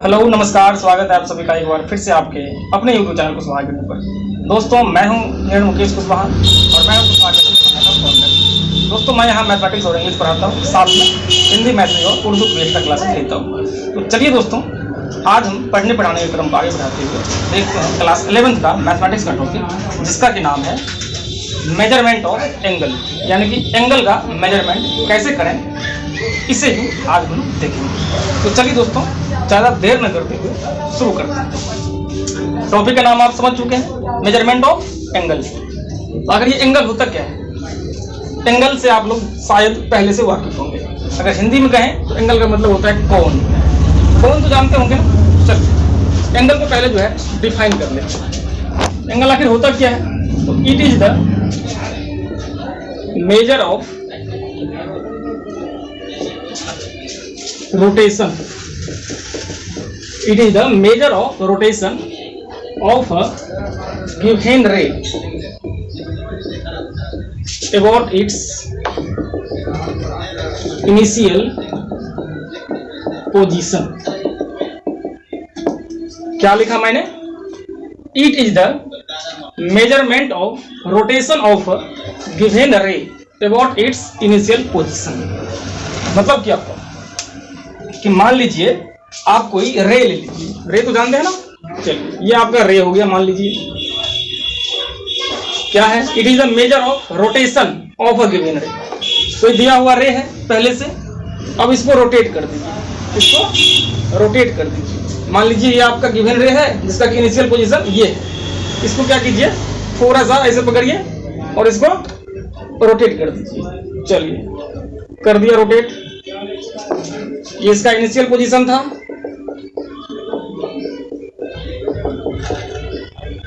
Hello नमस्कार, स्वागत है आप सभी का एक बार फिर से आपके अपने YouTube चैनल कुशवाहा करने पर। दोस्तों मैं हूं नीरज मुकेश कुशवाहा और मैं हूं कुशवाहा का। दोस्तों मैं यहां मैथमेटिक्स और इंग्लिश पढ़ाता हूं, साथ में हिंदी, मैथ्स और उर्दू की एक्स्ट्रा क्लासेस लेता हूं। तो चलिए दोस्तों, आज हम पढ़ने पढ़ाने के क्रम को आगे बढ़ाते हुए देखते हैं क्लास 11th का मैथमेटिक्स का टॉपिक, जिसका कि नाम है मेजरमेंट ऑफ एंगल, यानी कि एंगल का मेजरमेंट कैसे करें, इसे ही आज हम देखेंगे। तो चलिए दोस्तों, ज़्यादा देर न करते हुए शुरू करते हैं। टॉपिक का नाम आप समझ चुके हैं, मेजरमेंट ऑफ एंगल। तो अगर ये एंगल होता क्या है, एंगल से आप लोग शायद पहले से वाकिफ होंगे। अगर हिंदी में कहें तो एंगल का मतलब होता है कोण। कोण तो जानते होंगे ना। चलिए एंगल को पहले जो है डिफाइन कर लेते हैं। एंगल आखिर होता क्या है, तो it is the measure of rotation. It is the measure of rotation of a given ray about its initial position. क्या लिखा मैंने? It is the measurement of rotation of a given ray about its initial position. मतलब क्या हुआ कि मान लीजिए आप कोई रे ले लीजिए। रे तो जानते हैं ना। चलिए ये आपका रे हो गया, मान लीजिए क्या है, it is the measure of rotation of a given रे। कोई दिया हुआ रे है पहले से, अब इसको रोटेट कर दीजिए, इसको रोटेट कर दीजिए। मान लीजिए ये आपका गिवन रे है जिसका कि इनिशियल पोजीशन ये है। इसको क्या कीजिए, थोड़ा सा ऐसे पकड़िए और इसको रोटेट कर दीजिए। चलिए कर दिया रोटेट। ये इसका इनिशियल पोजीशन था,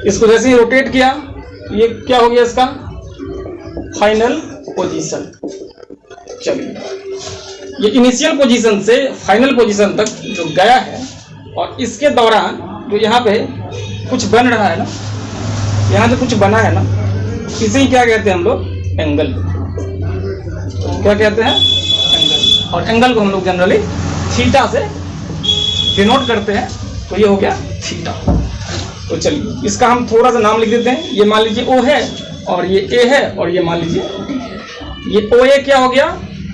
इसको जैसे ही रोटेट किया ये क्या हो गया, इसका फाइनल पोजीशन। चलिए ये इनिशियल पोजीशन से फाइनल पोजीशन तक जो गया है, और इसके दौरान जो यहाँ पे कुछ बन रहा है ना, यहाँ जो कुछ बना है ना, इसे ही क्या कहते हैं हम लोग, एंगल। क्या कहते हैं, एंगल। और एंगल को हम लोग जनरली थीटा से डिनोट करते हैं, तो ये हो गया थीटा। तो चलिए इसका हम थोड़ा सा नाम लिख देते हैं। ये मान लीजिए O है और ये A है और ये मान लीजिए D है। ये OA क्या हो गया,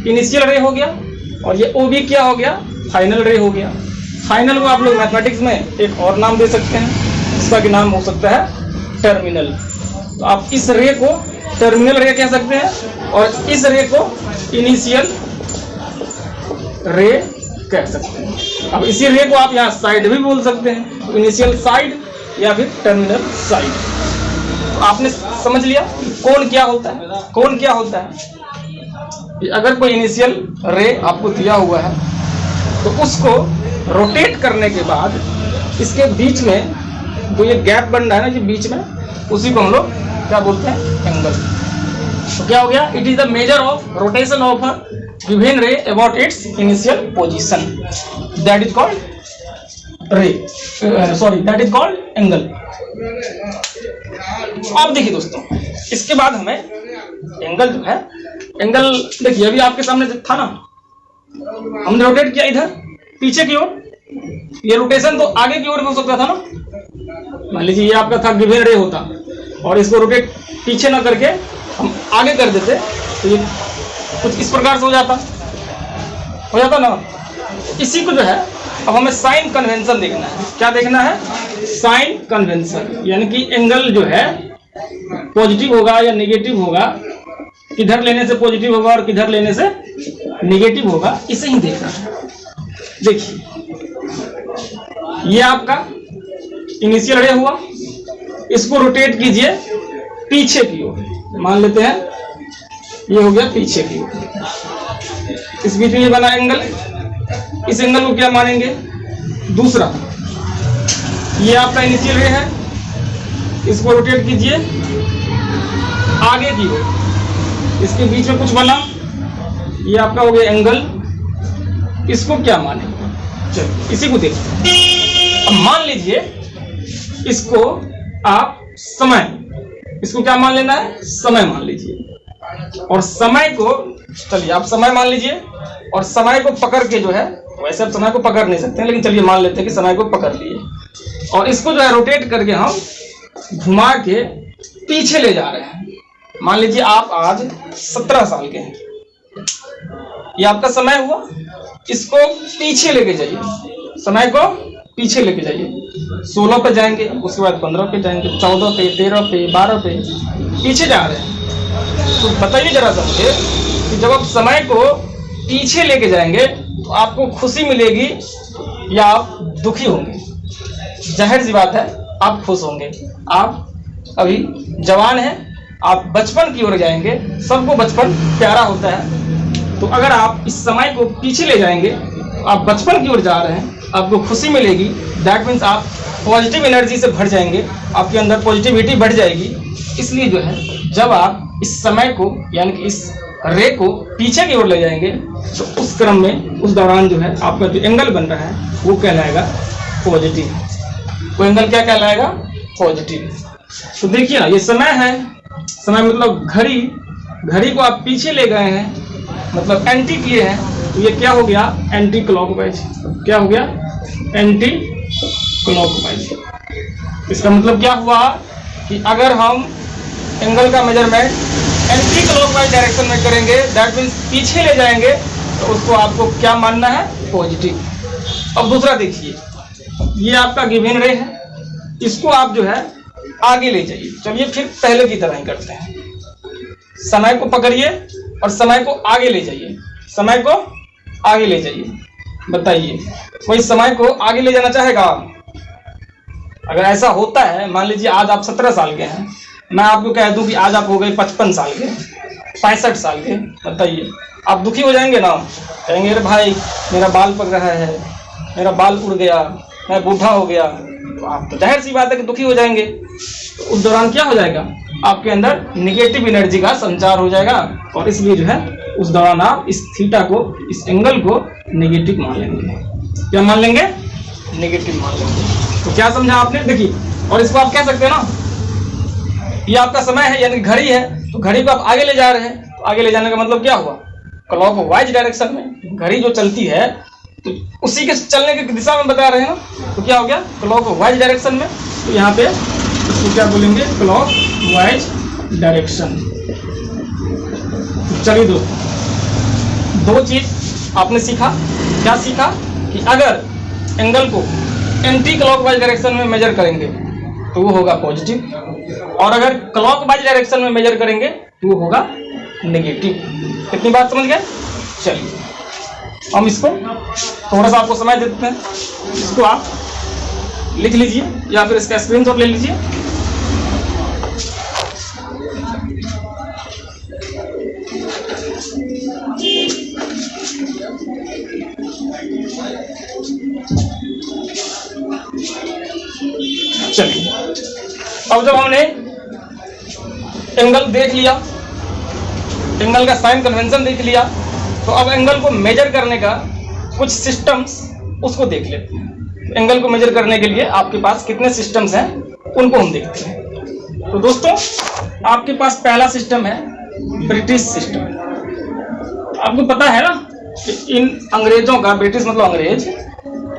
इनिशियल रे हो गया, और ये OB क्या हो गया, फाइनल रे हो गया। फाइनल को आप लोग मैथमेटिक्स में एक और नाम दे सकते हैं, जिसका कि नाम हो सकता है टर्मिनल। तो आप इस रे को टर्मिनल रे कह सकते हैं और इस रे को इनिशियल रे कह सकते हैं। अब इसी रे को आप यहाँ साइड भी बोल सकते हैं, इनिशियल साइड या फिर टर्मिनल साइड। तो आपने समझ लिया कोण क्या होता है। कोण क्या होता है कि अगर कोई इनिशियल रे आपको दिया हुआ है तो उसको रोटेट करने के बाद इसके बीच में जो ये गैप बन रहा है ना, जो बीच में, उसी को हम लोग क्या बोलते हैं, एंगल। तो क्या हो गया, it is the measure of rotation of a given ray about its initial position, that is called ray, sorry that is called angle. अब देखिए दोस्तों, इसके बाद हमें एंगल जो है, एंगल देखिए अभी आपके सामने था ना, हमने रोटेट किया इधर पीछे की ओर। ये रोटेशन तो आगे की ओर हो सकता था ना। मान लीजिए ये आपका था गिवन रे होता और इसको रोटेट पीछे ना करके हम आगे कर देते, तो ये कुछ इस प्रकार से हो जाता ना। इसी को जो है अब हमें साइन कन्वेंशन देखना है। क्या देखना है, साइन कन्वेंशन, यानी कि एंगल जो है पॉजिटिव होगा या नेगेटिव होगा, किधर लेने से पॉजिटिव होगा और किधर लेने से नेगेटिव होगा, इसे ही देखना है। देखिए ये आपका इनिशियल रे हुआ, इसको रोटेट कीजिए पीछे की ओर। मान लेते हैं ये हो गया पीछे की ओर, इस बीच में ये बना एंगल। इस एंगल को क्या मानेंगे, दूसरा। ये आपका इनिशियल रे है, इसको रोटेट कीजिए आगे की ओर, इसके बीच में कुछ बना, ये आपका हो गया एंगल। इसको क्या मानेंगे, चलिए इसी को देखते हैं। अब मान लीजिए इसको आप समय, इसको क्या मान लेना है, समय मान लीजिए। और समय को, चलिए आप समय मान लीजिए, और समय को पकड़ के जो है वैसे आप समय को पकड़ नहीं सकते हैं, लेकिन चलिए मान लेते हैं कि समय को पकड़ लिए, और इसको जो है रोटेट करके हम घुमा के पीछे ले जा रहे हैं। मान लीजिए आप आज 17 साल के हैं, ये आपका समय हुआ। इसको पीछे लेके जाइए, समय को पीछे लेके जाइए। 16 पे जाएंगे, उसके बाद 15 पे जाएंगे, 14 पे, 13 पे, 12 पे, पीछे जा रहे हैं। तो बताइए जरा सा मुझे कि जब आप समय को पीछे लेके जाएंगे तो आपको खुशी मिलेगी या आप दुखी होंगे? जाहिर सी बात है आप खुश होंगे। आप अभी जवान हैं, आप बचपन की ओर जाएंगे, सबको बचपन प्यारा होता है। तो अगर आप इस समय को पीछे ले जाएंगे तो आप बचपन की ओर जा रहे हैं, आपको खुशी मिलेगी। दैट मीन्स आप पॉजिटिव एनर्जी से भर जाएंगे, आपके अंदर पॉजिटिविटी बढ़ जाएगी। इसलिए जो है जब आप इस समय को यानी कि इस रे को पीछे की ओर ले जाएंगे तो उस क्रम में, उस दौरान जो है आपका जो एंगल बन रहा है वो कहलाएगा पॉजिटिव। वो एंगल क्या कहलाएगा? पॉजिटिव। तो देखिए ना, ये समय है, समय मतलब घड़ी, घड़ी को आप पीछे ले गए हैं, मतलब एंटी किए हैं, तो ये क्या हो गया? Anti clockwise. क्या हो गया? Anti clockwise. इसका मतलब क्या हुआ कि अगर हम एंगल का मेजरमेंट एंटी क्लॉकवाइज डायरेक्शन में करेंगे, दैट मीन्स पीछे ले जाएंगे, तो उसको आपको क्या मानना है? पॉजिटिव। अब दूसरा देखिए, ये आपका गिवन रे है, इसको आप जो है आगे ले जाइए। चलिए फिर पहले की तरह ही करते हैं। समय को पकड़िए और समय को आगे ले जाइए, समय को आगे ले जाइए। बताइए कोई समय को आगे ले जाना चाहेगा? अगर ऐसा होता है, मान लीजिए आज आप 17 साल के हैं, मैं आपको कह दूं कि आज आप हो गए 55 साल के, 65 साल के, बताइए आप दुखी हो जाएंगे ना? कहेंगे अरे भाई मेरा बाल पक रहा है, मेरा बाल उड़ गया, मैं बूढ़ा हो गया। तो आप तो जाहिर सी बात है कि दुखी हो जाएंगे। तो उस दौरान क्या हो जाएगा? आपके अंदर निगेटिव एनर्जी का संचार हो जाएगा, और इसलिए जो है उस दौरान आप इस थीटा को, इस एंगल को नेगेटिव मान लेंगे। क्या मान लेंगे? नेगेटिव मान लेंगे। तो क्या समझा आपने? देखिए, और इसको आप कह सकते हैं ना, ये आपका समय है यानी घड़ी है, तो घड़ी को आप आगे ले जा रहे हैं, तो आगे ले जाने का मतलब क्या हुआ? क्लॉकवाइज डायरेक्शन में। घड़ी जो चलती है तो उसी के चलने की दिशा में बता रहे हैं ना, तो क्या हो गया? क्लॉकवाइज डायरेक्शन में। तो यहाँ पे इसको क्या बोलेंगे? Clockwise direction. चलिए दोस्तों, दो चीज आपने सीखा। क्या सीखा? कि अगर एंगल को एंटी क्लॉकवाइज डायरेक्शन में मेजर करेंगे तो वो होगा पॉजिटिव, और अगर क्लॉकवाइज डायरेक्शन में मेजर करेंगे तो वो होगा नेगेटिव। कितनी बात समझ गए? चलिए हम इसको थोड़ा सा आपको समय देते हैं, इसको आप लिख लीजिए या फिर इसका स्क्रीनशॉट ले लीजिए। चलिए, अब जब हमने एंगल देख लिया, एंगल का साइन कन्वेंशन देख लिया, तो अब एंगल को मेजर करने का कुछ सिस्टम्स उसको देख लेते हैं। एंगल को मेजर करने के लिए आपके पास कितने सिस्टम्स हैं उनको हम देखते हैं। तो दोस्तों, आपके पास पहला सिस्टम है ब्रिटिश सिस्टम। आपको पता है ना कि इन अंग्रेजों का, ब्रिटिश मतलब अंग्रेज,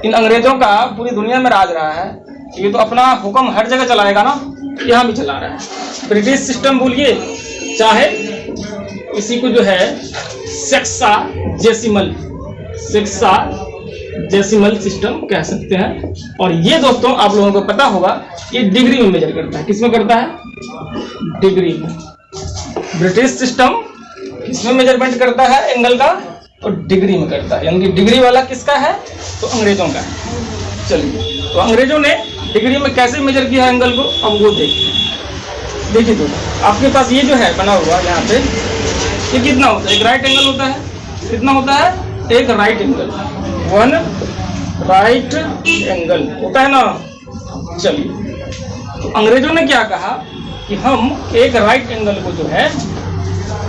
इन अंग्रेजों का पूरी दुनिया में राज रहा है। ये तो अपना हुक्म हर जगह चलाएगा ना, यहाँ भी चला रहा है। ब्रिटिश सिस्टम बोलिए, चाहे इसी को जो है सेक्साजेसिमल सिस्टम कह सकते हैं। और ये दोस्तों आप लोगों को पता होगा, ये डिग्री में मेजर करता है। किसमें करता है? डिग्री में। ब्रिटिश सिस्टम किसमें मेजरमेंट करता है एंगल का? तो डिग्री में करता है। यानी कि डिग्री वाला किसका है? तो अंग्रेजों का है। चलिए, तो अंग्रेजों ने डिग्री में कैसे मेजर किया एंगल को, अब वो देखते हैं। देखिए दोस्तों, आपके पास ये जो है बना हुआ यहाँ पे, ये कितना होता है? एक राइट एंगल होता है। कितना होता है? एक right angle, one right angle होता है ना। चलिए, तो अंग्रेजों ने क्या कहा कि हम एक राइट एंगल को जो है,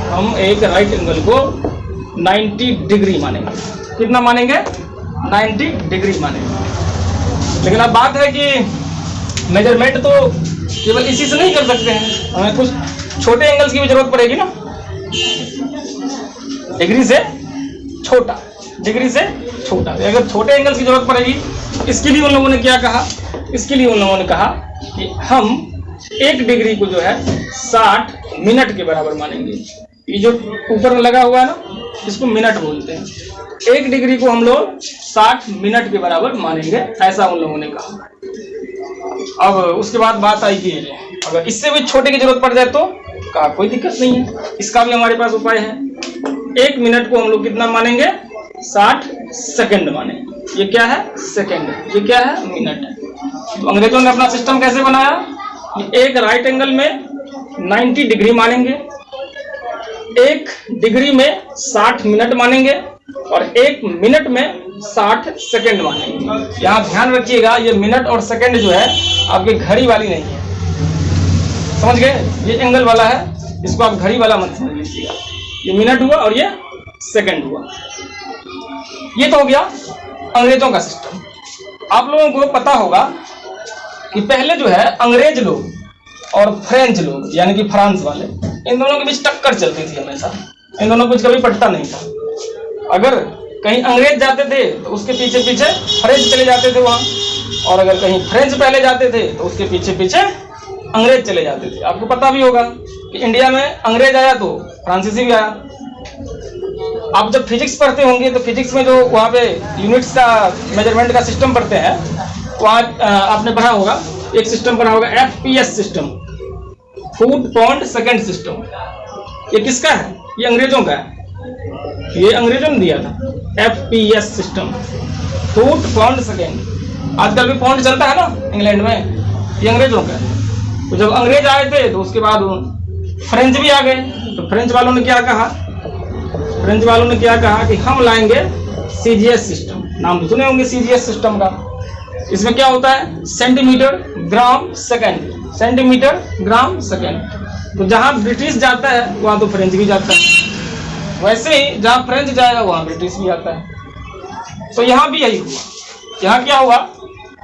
हम एक राइट एंगल को 90 डिग्री मानेंगे। कितना मानेंगे? 90 डिग्री मानेंगे। लेकिन अब बात है कि मेजरमेंट तो केवल इसी से नहीं कर सकते हैं, हमें कुछ छोटे एंगल्स की भी जरूरत पड़ेगी ना। डिग्री से छोटा, डिग्री से छोटा। अगर छोटे एंगल की जरूरत पड़ेगी, इसके लिए उन लोगों ने क्या कहा, इसके लिए उन लोगों ने कहा कि हम 1 डिग्री को जो है 60 मिनट के बराबर मानेंगे। ये जो ऊपर में लगा हुआ है ना, इसको मिनट बोलते हैं। 1 डिग्री को हम लोग 60 मिनट के बराबर मानेंगे, ऐसा उन लोगों ने कहा। अब उसके बाद बात आई कि अगर इससे भी छोटे की जरूरत पड़ जाए तो कहा कोई दिक्कत नहीं है, इसका भी हमारे पास उपाय है। 1 मिनट को हम लोग कितना मानेंगे, 60 सेकंड मानेंगे। ये क्या है, सेकंड, ये क्या है, मिनट है। तो अंग्रेजों ने अपना सिस्टम कैसे बनाया, एक राइट एंगल में 90 डिग्री मानेंगे, 1 डिग्री में 60 मिनट मानेंगे और 1 मिनट में 60 सेकंड मानेंगे। यहाँ ध्यान रखिएगा, ये मिनट और सेकंड जो है आपके घड़ी वाली नहीं है, समझ गए। ये एंगल वाला है, इसको आप घड़ी वाला मत समझ लीजिएगा। ये मिनट हुआ और ये सेकंड हुआ। ये तो हो गया अंग्रेजों का सिस्टम। आप लोगों को पता होगा कि पहले जो है अंग्रेज लोग और फ्रेंच लोग यानी कि फ्रांस वाले, इन दोनों के बीच टक्कर चलती थी हमेशा। इन दोनों के बीच कभी पटता नहीं था। अगर कहीं अंग्रेज जाते थे तो उसके पीछे पीछे फ्रेंच चले जाते थे वहां, और अगर कहीं फ्रेंच पहले जाते थे तो उसके पीछे पीछे अंग्रेज चले जाते थे। आपको पता भी होगा कि इंडिया में अंग्रेज आया तो फ्रांसीसी भी आया। आप जब फिजिक्स पढ़ते होंगे तो फिजिक्स में जो वहाँ पे यूनिट्स का मेजरमेंट का सिस्टम पढ़ते हैं, वहाँ आपने पढ़ा होगा, एक सिस्टम पढ़ा होगा FPS system, foot pound second system. ये किसका है, ये अंग्रेजों का है, ये अंग्रेजों ने दिया था। FPS system, foot pound second. आजकल भी पाउंड चलता है ना इंग्लैंड में, ये अंग्रेजों का है। तो जब अंग्रेज आए थे तो उसके बाद फ्रेंच भी आ गए। तो फ्रेंच वालों ने क्या कहा, फ्रेंच वालों ने क्या कहा कि हम लाएंगे CGS सिस्टम। नाम तो सुने होंगे CGS सिस्टम का। इसमें क्या होता है, centimetre gram second, centimetre gram second. तो जहां ब्रिटिश जाता है वहां तो फ्रेंच भी जाता है, वैसे ही जहां फ्रेंच जाएगा वहां ब्रिटिश भी आता है। तो यहाँ भी यही हुआ। यहाँ क्या हुआ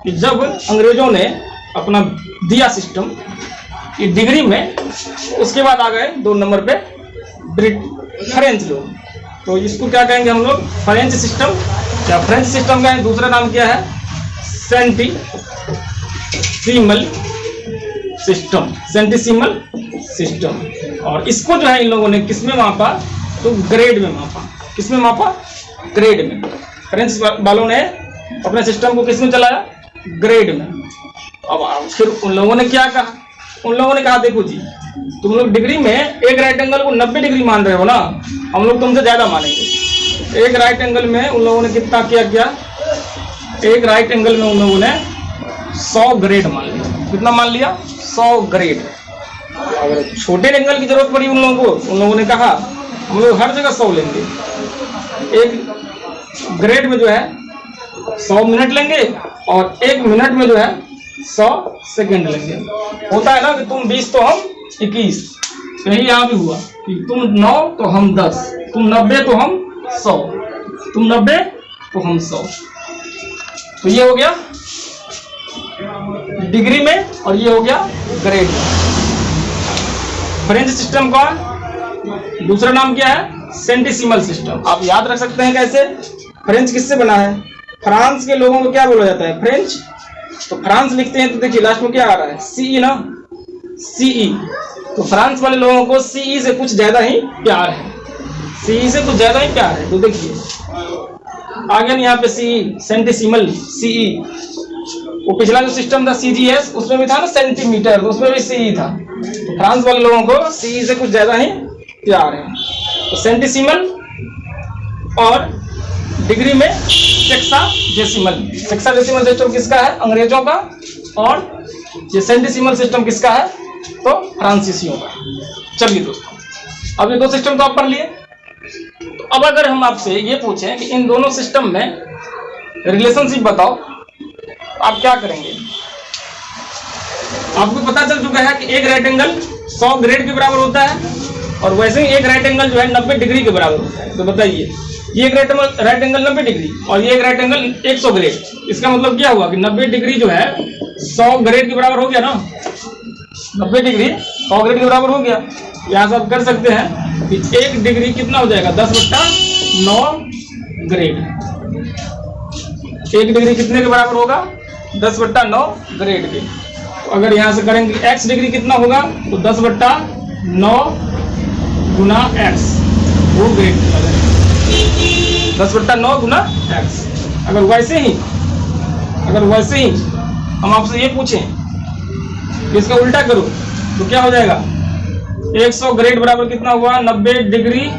कि जब अंग्रेजों ने अपना दिया सिस्टम ये डिग्री में, उसके बाद आ गए 2 नंबर पे फ्रेंच लोग। तो इसको क्या कहेंगे हम लोग, फ्रेंच सिस्टम या फ्रेंच सिस्टम का दूसरा नाम क्या है, सेंटीसीमल सिस्टम, सेंटीसीमल सिस्टम। और इसको जो है इन लोगों ने किस में मापा, तो ग्रेड में मापा। किस में मापा, ग्रेड में। फ्रेंच वालों ने अपने सिस्टम को किस में चलाया, ग्रेड में। अब फिर उन लोगों ने क्या कहा, उन लोगों ने कहा देखो जी, तुम लोग डिग्री में एक राइट एंगल को 90 डिग्री मान रहे हो ना, हम लोग तुमसे ज्यादा मानेंगे। एक राइट एंगल में उन लोगों ने कितना किया, एक राइट एंगल में उन लोगों ने 100 ग्रेड मान लिया। कितना मान लिया, 100 ग्रेड। अगर छोटे एंगल की जरूरत पड़ी उन लोगों को, उन लोगों ने कहा हम लोग हर जगह 100 लेंगे। एक ग्रेड में जो है 100 मिनट लेंगे और 1 मिनट में जो है 100 सेकंड लेंगे। होता है ना कि तुम 20 तो हम 21, यही यहाँ भी हुआ कि तुम 9 तो हम 10, तुम 90 तो हम 100, तुम 90 तो हम 100। तो ये हो गया डिग्री में और ये हो गया ग्रेड में। फ्रेंच सिस्टम का दूसरा नाम क्या है, सेंटीसीमल सिस्टम। आप याद रख सकते हैं कैसे, फ्रेंच किससे बना है, फ्रांस के लोगों को क्या बोला जाता है, फ्रेंच। तो फ्रांस लिखते हैं तो देखिए लास्ट में क्या आ रहा है, CE ना, CE। तो फ्रांस वाले लोगों को CE से कुछ ज्यादा ही प्यार है, CE से कुछ ज्यादा ही प्यार है। तो देखिए आ गया यहाँ पे CE, सेंटीसीमल CE। वो पिछला जो सिस्टम था CGS, उसमें भी था ना सेंटीमीटर, तो उसमें भी CE था। तो फ्रांस वाले लोगों को CE से कुछ ज्यादा ही प्यार है। तो सेंटीसीमल और डिग्री में सेक्साडेसिमल। सेक्साडेसिमल सिस्टम किसका है, अंग्रेजों का, और ये सेंटीसीमल सिस्टम किसका है, तो फ्रांसीसियों का। चलिए दोस्तों, अब ये 2 सिस्टम तो आप पढ़ लिए। तो अब अगर हम आपसे ये पूछें कि इन दोनों सिस्टम में रिलेशनशिप बताओ, आप क्या करेंगे। आपको पता चल चुका है कि एक राइट एंगल 100 ग्रेड के बराबर होता है, और वैसे ही एक राइट एंगल जो है 90 डिग्री के बराबर होता है। तो बताइए, ये एक राइट एंगल 90 डिग्री और ये एक राइट एंगल 100 ग्रेड। इसका मतलब क्या हुआ कि 90 डिग्री जो है 100 ग्रेड के बराबर हो गया ना, 90 डिग्री 100 ग्रेड के बराबर हो गया। यहाँ से आप कर सकते हैं कि 1 डिग्री कितना हो जाएगा, 10/9 ग्रेड। 1 डिग्री कितने के बराबर होगा? 10/9 ग्रेड के। तो अगर यहाँ से करेंगे x डिग्री कितना होगा, तो 10/9 गुना x, वो ग्रेड 10/9 गुना x। अगर वैसे ही हम आपसे ये पूछें कि इसका उल्टा करो तो क्या हो जाएगा? 100 ग्रेड बराबर कितना हुआ? 90 डिग्री।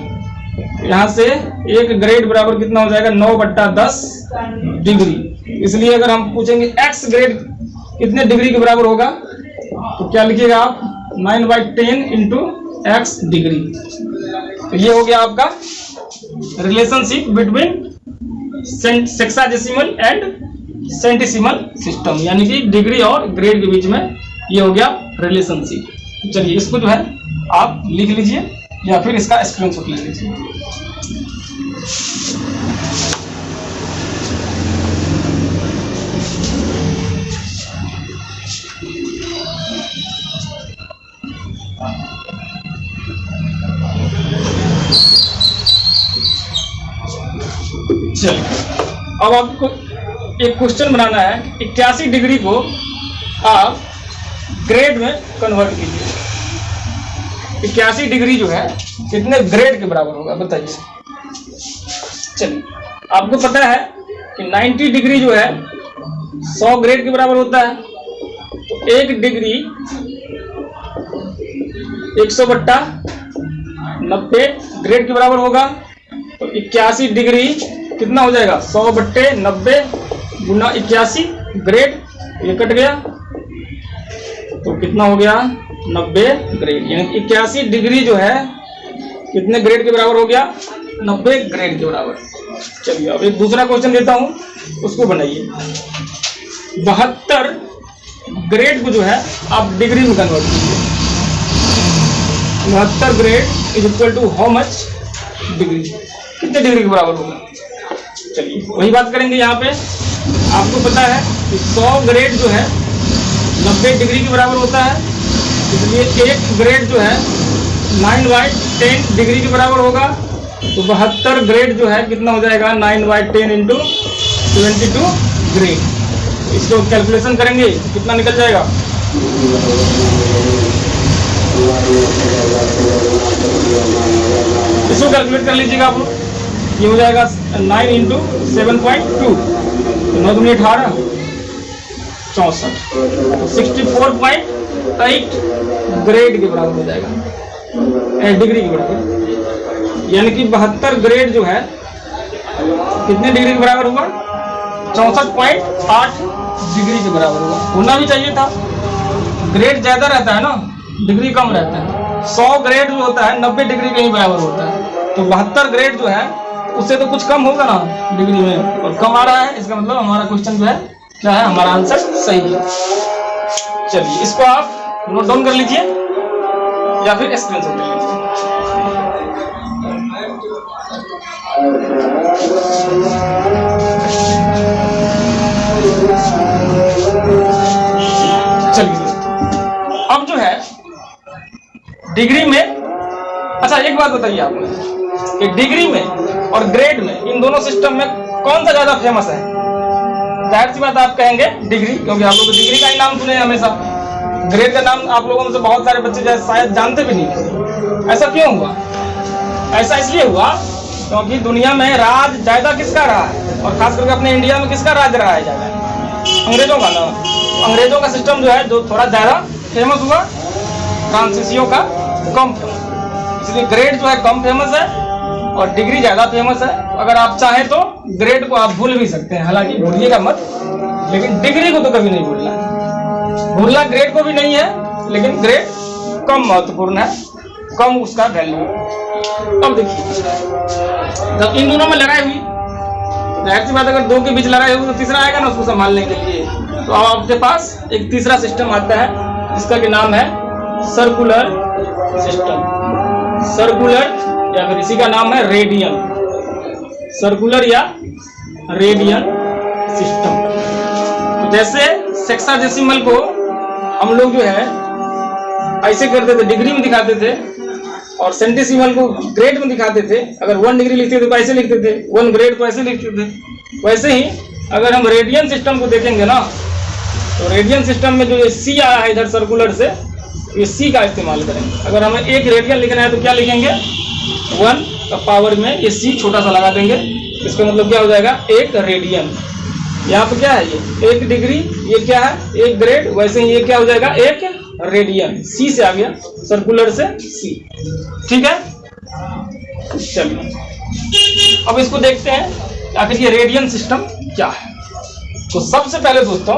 यहाँ से 1 ग्रेड बराबर कितना हो जाएगा? 9/10 डिग्री। इसलिए अगर हम पूछेंगे x ग्रेड कितने डिग्री के बराबर होगा, तो क्या लिखिएगा आप? 9/10 इंटू x डिग्री। तो ये हो गया आपका relationship between sexagesimal and centesimal system, यानी कि डिग्री और ग्रेड के बीच में ये हो गया रिलेशनशिप। चलिए इसको जो है आप लिख लीजिए या फिर इसका स्क्रीनशॉट ले लीजिए। चलिए अब आपको एक क्वेश्चन बनाना है। 81 डिग्री को आप ग्रेड में कन्वर्ट कीजिए। 81 डिग्री जो है कितने ग्रेड के बराबर होगा बताइए। चलिए आपको पता है कि 90 डिग्री जो है 100 ग्रेड के बराबर होता है। तो 1 डिग्री 100/90 ग्रेड के बराबर होगा। तो 81 डिग्री कितना हो जाएगा? 100/90 गुना 81 ग्रेड, ये कट गया तो कितना हो गया? 90 ग्रेड। यानी 81 डिग्री जो है कितने ग्रेड के बराबर हो गया? 90 ग्रेड के बराबर। चलिए अब एक दूसरा क्वेश्चन देता हूं, उसको बनाइए। 72 ग्रेड को जो है आप डिग्री में कन्वर्ट कीजिए। 72 grade is equal to how much degree, कितने डिग्री के बराबर होगा? चलिए वही बात करेंगे। यहाँ पे आपको पता है कि 100 ग्रेड जो है 90 डिग्री के बराबर होता है, इसलिए 1 ग्रेड जो है 9/10 डिग्री के बराबर होगा। तो 72 ग्रेड जो है कितना हो जाएगा? 9/10 इंटू 22 ग्रेड। इसको कैलकुलेशन करेंगे कितना निकल जाएगा? इसको कैलकुलेट कर लीजिएगा आप लोग। ये हो जाएगा 9 इंटू 7.2, 9 दूनी 18, 64, 64.8 ग्रेड के बराबर हो जाएगा, डिग्री के बराबर। यानी कि 72 ग्रेड जो है कितने डिग्री के बराबर हुआ? 64.8 डिग्री के बराबर हुआ। होना भी चाहिए था, ग्रेड ज्यादा रहता है ना, डिग्री कम रहता है। 100 ग्रेड जो होता है 90 डिग्री के ही बराबर होता है। तो 72 ग्रेड जो है उससे तो कुछ कम होगा ना डिग्री में, और कम आ रहा है, इसका मतलब हमारा क्वेश्चन जो है क्या है? हमारा आंसर सही है। चलिए इसको आप नोट डाउन कर लीजिए या फिर स्क्रीनशॉट ले लीजिए। चलिए अब जो है डिग्री में, अच्छा एक बात बताइए आप कि डिग्री में और ग्रेड में, इन दोनों सिस्टम में कौन सा ज्यादा फेमस है? जाहिर सी बात आप कहेंगे डिग्री, क्योंकि आप लोग डिग्री का ही नाम सुने हमेशा। ग्रेड का नाम आप लोगों में से बहुत सारे बच्चे शायद जानते भी नहीं। ऐसा क्यों हुआ? ऐसा इसलिए हुआ क्योंकि दुनिया में राज ज्यादा किसका रहा है, और खास करके अपने इंडिया में किसका राज रहा है ज्यादा? अंग्रेजों का ना। अंग्रेजों का सिस्टम जो है जो थोड़ा ज्यादा फेमस हुआ, फ्रांसीसियों का कम फेमस, इसलिए ग्रेड जो है कम फेमस है और डिग्री ज्यादा फेमस है। अगर आप चाहें तो ग्रेड को आप भूल भी सकते हैं, हालांकि भूलिएगा मत, लेकिन डिग्री को तो कभी नहीं भूलना है। भूलना ग्रेड को भी नहीं है, लेकिन ग्रेड कम महत्वपूर्ण है, कम उसका वैल्यू। अब देखिए जब इन दोनों में लड़ाई हुई, जाहिर सी बात अगर दो के बीच लड़ाई हुई तो तीसरा आएगा ना उसको संभालने के लिए। तो अब आपके पास एक तीसरा सिस्टम आता है जिसका कि नाम है सर्कुलर सिस्टम। सर्कुलर या फिर इसी का नाम है रेडियन, सर्कुलर या रेडियन सिस्टम। तो जैसे सेक्साडेसिमल को हम लोग जो है ऐसे करते थे, डिग्री में दिखाते थे, और सेंटिसिमल को ग्रेड में दिखाते थे। अगर 1 डिग्री लिखते थे तो ऐसे लिखते थे, 1 ग्रेड तो ऐसे लिखते थे। वैसे ही अगर हम रेडियन सिस्टम को देखेंगे ना, तो रेडियन सिस्टम में जो ये सी आया है इधर सर्कुलर से, ये सी का इस्तेमाल करेंगे। अगर हमें एक रेडियन लिखना है तो क्या लिखेंगे, 1 का पावर में ये सी छोटा सा लगा देंगे। इसका मतलब क्या हो जाएगा, 1 रेडियन। यहाँ पे क्या है, ये 1 डिग्री, ये क्या है 1 ग्रेड, वैसे ही ये क्या हो जाएगा 1 रेडियन। सी से आ गया, सर्कुलर से सी। ठीक है, चलिए अब इसको देखते हैं आखिर ये रेडियन सिस्टम क्या है। तो सबसे पहले दोस्तों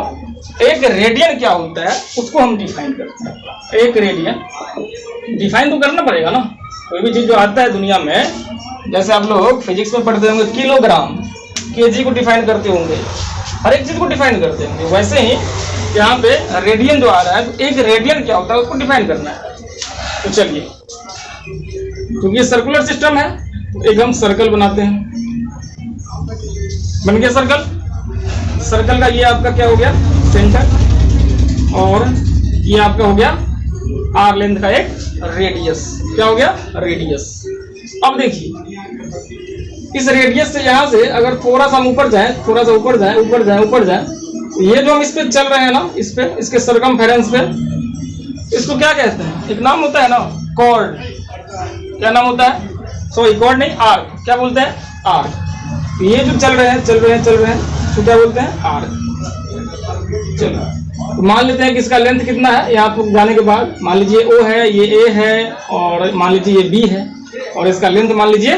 एक रेडियन क्या होता है उसको हम डिफाइन करते हैं। एक रेडियन डिफाइन तो करना पड़ेगा ना, कोई भी चीज जो आता है दुनिया में, जैसे आप लोग फिजिक्स में पढ़ते होंगे किलोग्राम, केजी को डिफाइन करते होंगे, हर एक चीज को डिफाइन करते होंगे, वैसे ही यहाँ पे रेडियन जो आ रहा है, तो एक रेडियन क्या होता है उसको डिफाइन करना है। तो चलिए, क्योंकि ये सर्कुलर सिस्टम है तो एक हम सर्कल बनाते हैं। बन गया सर्कल। सर्कल का ये आपका क्या हो गया, सेंटर, और ये आपका हो गया आर लेंथ का एक रेडियस। क्या हो गया, रेडियस। अब देखिए इस रेडियस से यहाँ से अगर थोड़ा सा हम ऊपर जाए, थोड़ा सा ऊपर जाए, ऊपर जाए, ऊपर जाए, ये जो हम इस पे चल रहे हैं ना, इस पे, इसके सरकमफेरेंस पे, इसको क्या कहते हैं, एक नाम होता है ना, कॉर्ड। क्या नाम होता है, सॉरी कॉर्ड नहीं, आर्क। क्या बोलते हैं, आर्क। ये जो चल रहे हैं चल रहे हैं चल रहे हैं, तो क्या बोलते हैं, आर्क। चलो तो मान लेते हैं कि इसका लेंथ कितना है, यहाँ तक जाने के बाद मान लीजिए ओ है, ये ए है, और मान लीजिए ये बी है, और इसका लेंथ मान लीजिए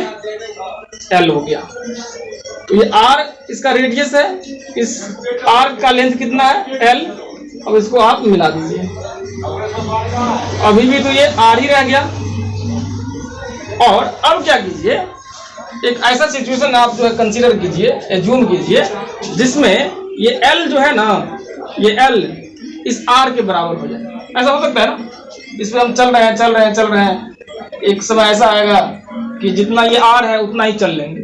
एल हो गया। तो ये आर इसका रेडियस है, इस आर्क का लेंथ कितना है, एल। अब इसको आप मिला दीजिए, अभी भी तो ये आर ही रह गया। और अब क्या कीजिए, एक ऐसा सिचुएशन आप जो है कंसीडर कीजिए, एज्यूम कीजिए, जिसमें ये एल जो है ना, ये एल इस आर के बराबर हो जाए। ऐसा हो सकता है ना, इस पे हम चल रहे हैं चल रहे हैं चल रहे हैं, एक समय ऐसा आएगा कि जितना ये आर है उतना ही चल लेंगे।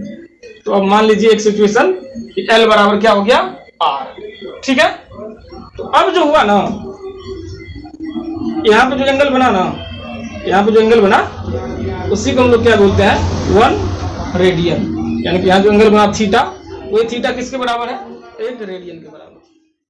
तो अब मान लीजिए एक सिचुएशन कि एल बराबर क्या हो गया, आर। ठीक है, तो अब जो हुआ ना, यहाँ पे जो एंगल बना ना, यहाँ पे जो एंगल बना उसी को हम लोग क्या बोलते हैं, 1 रेडियन। यानी कि यहाँ जो एंगल बना थीटा, वो थीटा किसके बराबर है, 1 रेडियन के बराबर।